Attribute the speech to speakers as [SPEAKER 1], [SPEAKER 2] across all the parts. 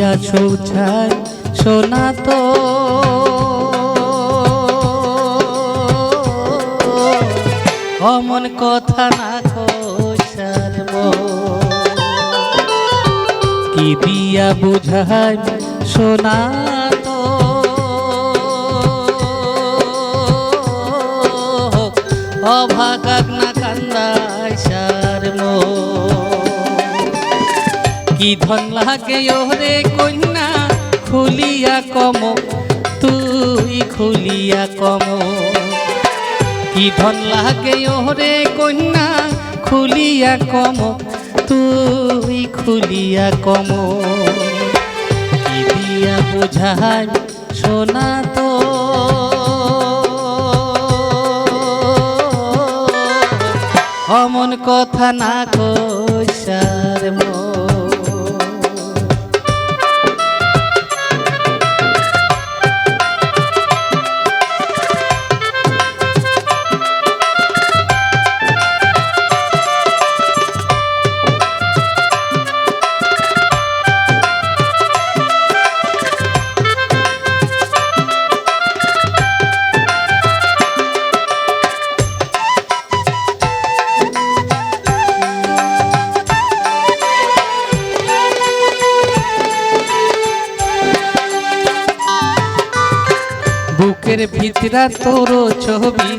[SPEAKER 1] দিয়া শৌচায় সোনা তো অমন কথা না কইসার কি দিয়া বুঝায় সোনা তো অভাগাক না কান্দায় সার কি ধন লাগে ওরে কন্যা খুলিয়া কম তুই খুলিয়া কম কি ধন লাগে ওরে কন্যা খুলিয়া কম তুই খুলিয়া কম কি দিয়া বুঝায় সোনা তো অমন কথা না কইসার বুকের ভিতরা তোর ছবি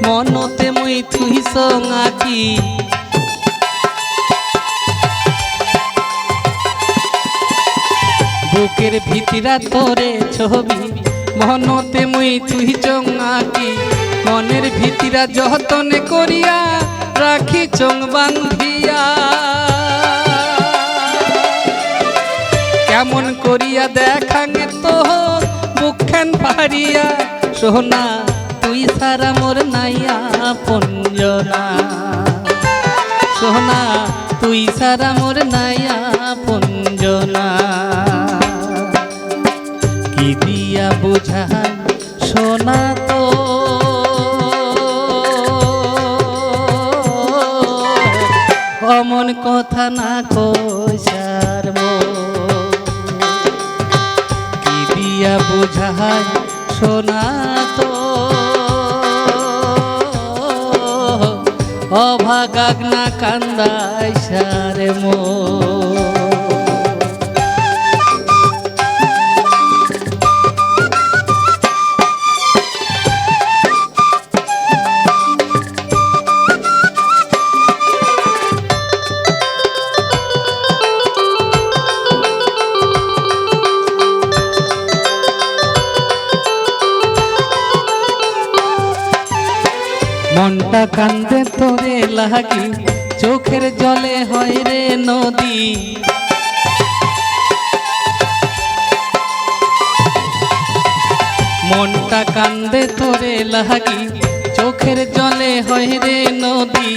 [SPEAKER 1] মনতে মই তুই সঙ্গাকি বুকের ভিতরা তোরে ছবি মনতে মই তুই চঙ্গাকি মনের ভিতরা যতনে করিয়া রাখি চং বান্ধিয়া কেমন করিয়া দেখাঙে তো মুখখান পারিয়া সোনা তুই সারা মোর নাইয়া পঞ্জনা সোনা তুই সারা মোর নাইয়া পঞ্জনা কি দিয়া বুঝায় সোনা তো অমন কথা না কইসার দিয়া বুঝায় সোনা তো অভাগাক না কান্দায় সারে মনটা কান্দে তোরে লাগি চোখের জলে হয় রে নদী মনটা কান্দে তোরে লাগি চোখের জলে হয় রে নদী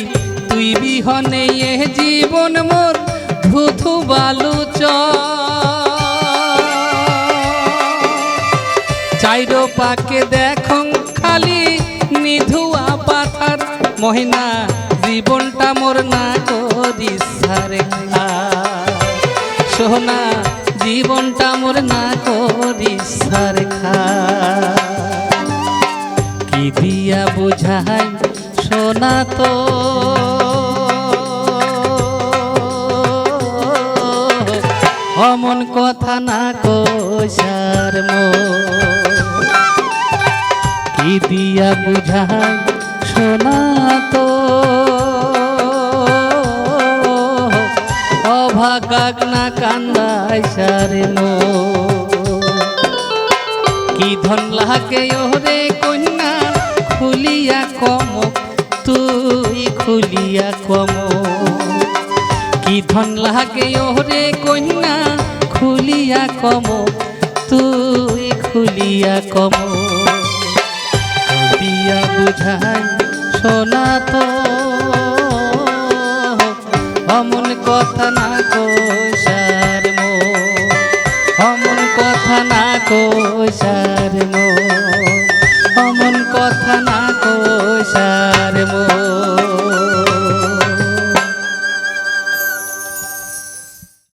[SPEAKER 1] তুই বিহনে এ জীবন মোর ধুধু বালু চাইরো পাকে দেখং খালি নিধুয়া পাথার মহিনা জীবনটা মোর না করিস সারে সোনা জীবনটা মোর না করিস সারে কি দিয়া বুঝায় সোনা তো অমন কথা না কইসার কি দিয়া বুঝায় সোনা তো অভাগাক না কান্দায় সারে কি ধন লাগে ওরে কন্যা খুলিয়া কম তুই খুলিয়া কম কি ধন লাগে ওরে কন্যা খুলিয়া কম তুই খুলিয়া কম দিয়া বুঝায় সোনা তো অমন কথা না কইসার অমন কথা না কইসার